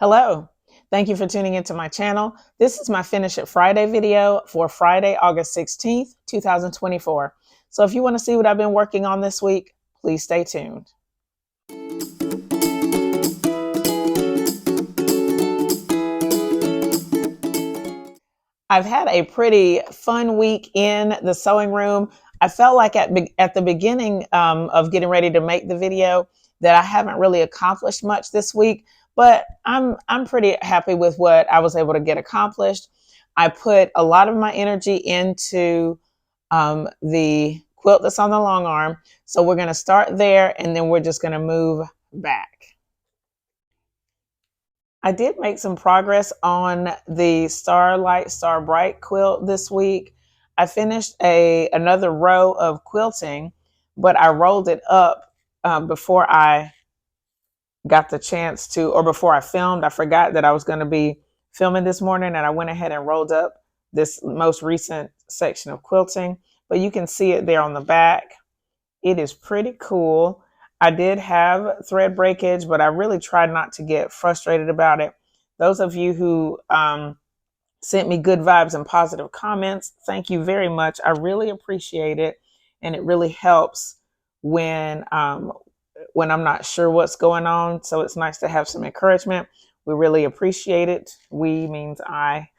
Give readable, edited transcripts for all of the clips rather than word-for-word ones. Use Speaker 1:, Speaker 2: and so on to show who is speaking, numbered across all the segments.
Speaker 1: Hello. Thank you for tuning into my channel. This is my Finish It Friday video for Friday, August 16th, 2024. So if you want to see what I've been working on this week, please stay tuned. I've had a pretty fun week in the sewing room. I felt like at the beginning of getting ready to make the video that I haven't really accomplished much this week, but I'm pretty happy with what I was able to get accomplished. I put a lot of my energy into the quilt that's on the long arm. So we're going to start there and then we're just going to move back. I did make some progress on the Starlight Star Bright quilt this week. I finished another row of quilting, but I rolled it up before I got the chance to, or before I filmed. I forgot that I was going to be filming this morning, and I went ahead and rolled up this most recent section of quilting, but you can see it there on the back. It is pretty cool. I did have thread breakage, but I really tried not to get frustrated about it. Those of you who sent me good vibes and positive comments, thank you very much. I really appreciate it. And it really helps when I'm not sure what's going on. So it's nice to have some encouragement. We really appreciate it. We means I.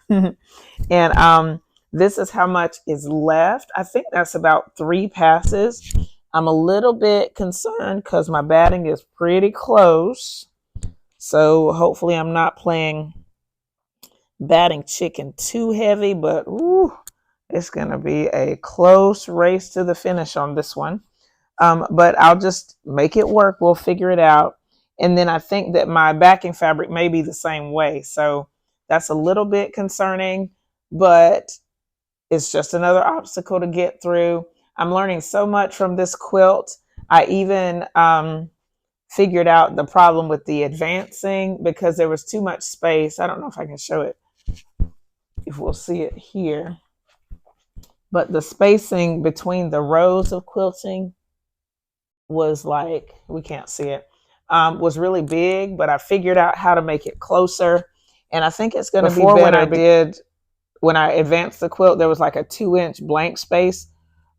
Speaker 1: And this is how much is left. I think that's about 3 passes. I'm a little bit concerned because my batting is pretty close. So hopefully I'm not playing batting chicken too heavy, but it's going to be a close race to the finish on this one. But I'll just make it work. We'll figure it out. And then I think that my backing fabric may be the same way. So that's a little bit concerning, but it's just another obstacle to get through. I'm learning so much from this quilt. I even figured out the problem with the advancing because there was too much space. I don't know if I can show it, if we'll see it here. But the spacing between the rows of quilting was like, we can't see it, was really big, but I figured out how to make it closer. And I think it's going to be better. When I advanced the quilt, there was like a 2-inch blank space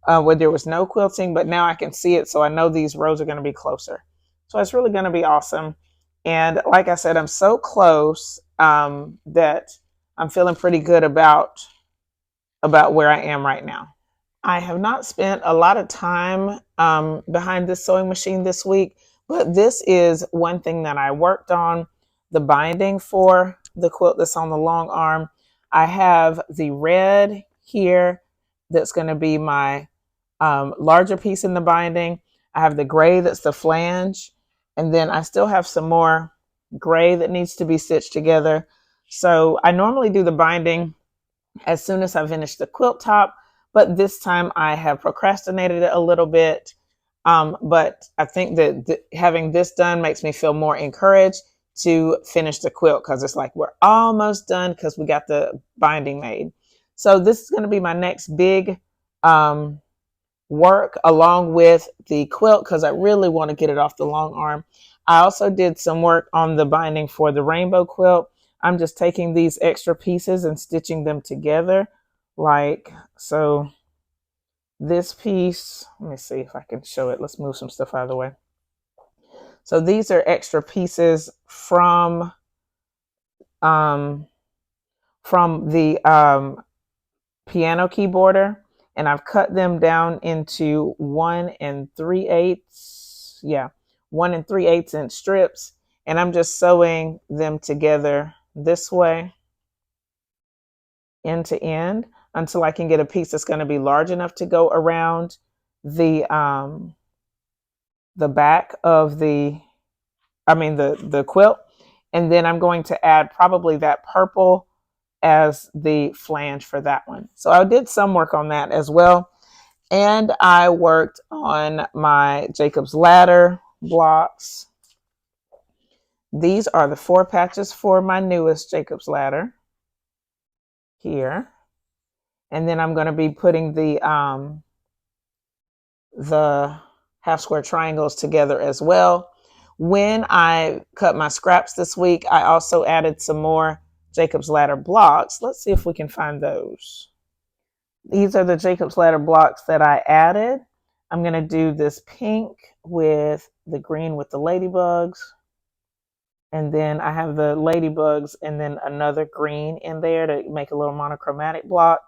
Speaker 1: where there was no quilting, but now I can see it. So I know these rows are going to be closer. So it's really going to be awesome. And like I said, I'm so close that I'm feeling pretty good about where I am right now. I have not spent a lot of time behind this sewing machine this week, but this is one thing that I worked on, the binding for the quilt that's on the long arm. I have the red here that's going to be my larger piece in the binding. I have the gray that's the flange, and then I still have some more gray that needs to be stitched together. So I normally do the binding as soon as I finish the quilt top, but this time I have procrastinated it a little bit. But I think that having this done makes me feel more encouraged to finish the quilt because it's like we're almost done because we got the binding made. So this is going to be my next big work along with the quilt because I really want to get it off the long arm. I also did some work on the binding for the rainbow quilt. I'm just taking these extra pieces and stitching them together like so. This piece, let me see if I can show it. Let's move some stuff out of the way. So these are extra pieces from the piano keyboarder, and I've cut them down into 1 3/8. Yeah, 1 3/8 inch strips, and I'm just sewing them together this way, end to end, until I can get a piece that's going to be large enough to go around the back of the quilt. And then I'm going to add probably that purple as the flange for that one. So I did some work on that as well. And I worked on my Jacob's Ladder blocks. These are the 4 patches for my newest Jacob's Ladder here. And then I'm going to be putting the half square triangles together as well. When I cut my scraps this week, I also added some more Jacob's Ladder blocks. Let's see if we can find those. These are the Jacob's Ladder blocks that I added. I'm going to do this pink with the green with the ladybugs. And then I have the ladybugs and then another green in there to make a little monochromatic block.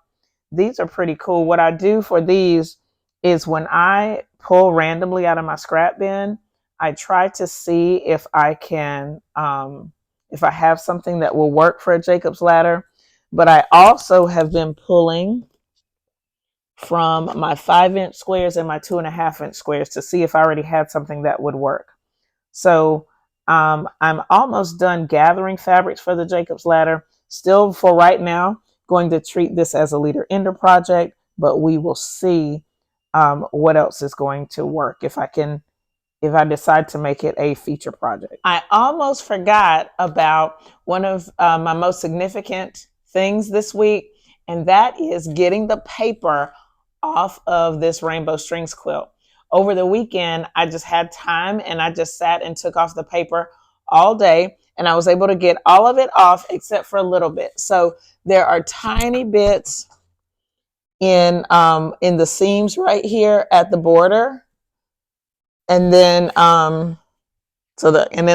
Speaker 1: These are pretty cool. What I do for these is when I pull randomly out of my scrap bin, I try to see if I can, if I have something that will work for a Jacob's Ladder. But I also have been pulling from my 5-inch squares and my 2.5-inch squares to see if I already had something that would work. So I'm almost done gathering fabrics for the Jacob's Ladder. Still, for right now, going to treat this as a leader ender project, but we will see what else is going to work if I decide to make it a feature project. I almost forgot about one of my most significant things this week, and that is getting the paper off of this rainbow strings quilt. Over the weekend, I just had time and I just sat and took off the paper all day, and I was able to get all of it off except for a little bit. So there are tiny bits in the seams right here at the border. And then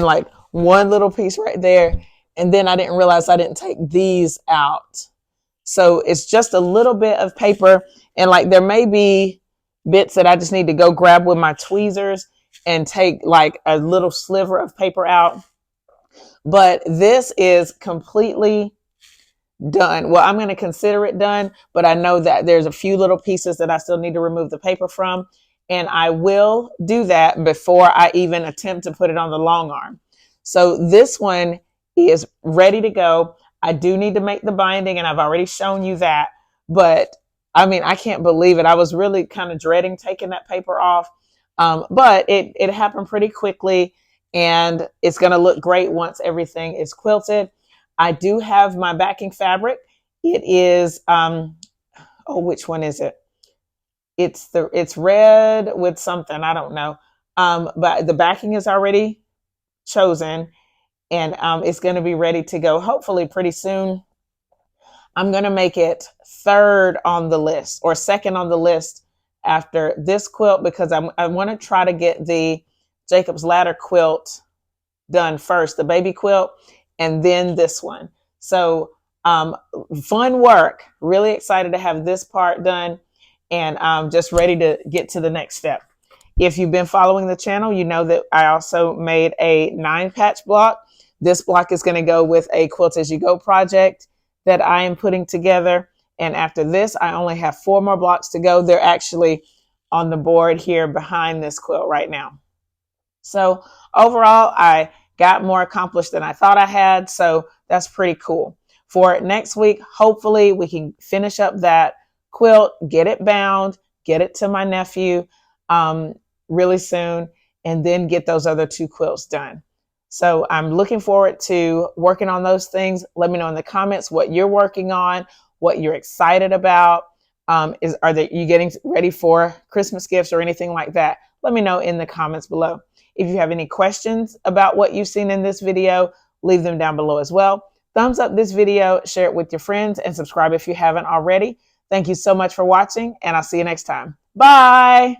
Speaker 1: like one little piece right there. And then I didn't realize I didn't take these out. So it's just a little bit of paper, and like there may be bits that I just need to go grab with my tweezers and take like a little sliver of paper out. But this is completely done. Well, I'm going to consider it done, but I know that there's a few little pieces that I still need to remove the paper from, and I will do that before I even attempt to put it on the long arm. So this one is ready to go. I do need to make the binding, and I've already shown you that, but I mean, I can't believe it. I was really kind of dreading taking that paper off, but it happened pretty quickly, and it's going to look great once everything is quilted. I do have my backing fabric. It is, which one is it? It's red with something, I don't know. But the backing is already chosen, and it's going to be ready to go hopefully pretty soon. I'm going to make it third on the list or second on the list after this quilt, because I want to try to get the Jacob's Ladder quilt done first, the baby quilt, and then this one. So fun work. Really excited to have this part done, and I'm just ready to get to the next step. If you've been following the channel, you know that I also made a 9-patch block. This block is going to go with a Quilt As You Go project that I am putting together. And after this, I only have 4 more blocks to go. They're actually on the board here behind this quilt right now. So overall, I got more accomplished than I thought I had. So that's pretty cool. For next week, hopefully we can finish up that quilt, get it bound, get it to my nephew really soon, and then get those other 2 quilts done. So I'm looking forward to working on those things. Let me know in the comments what you're working on, what you're excited about. Are you getting ready for Christmas gifts or anything like that? Let me know in the comments below. If you have any questions about what you've seen in this video, leave them down below as well. Thumbs up this video, share it with your friends, and subscribe if you haven't already. Thank you so much for watching, and I'll see you next time. Bye.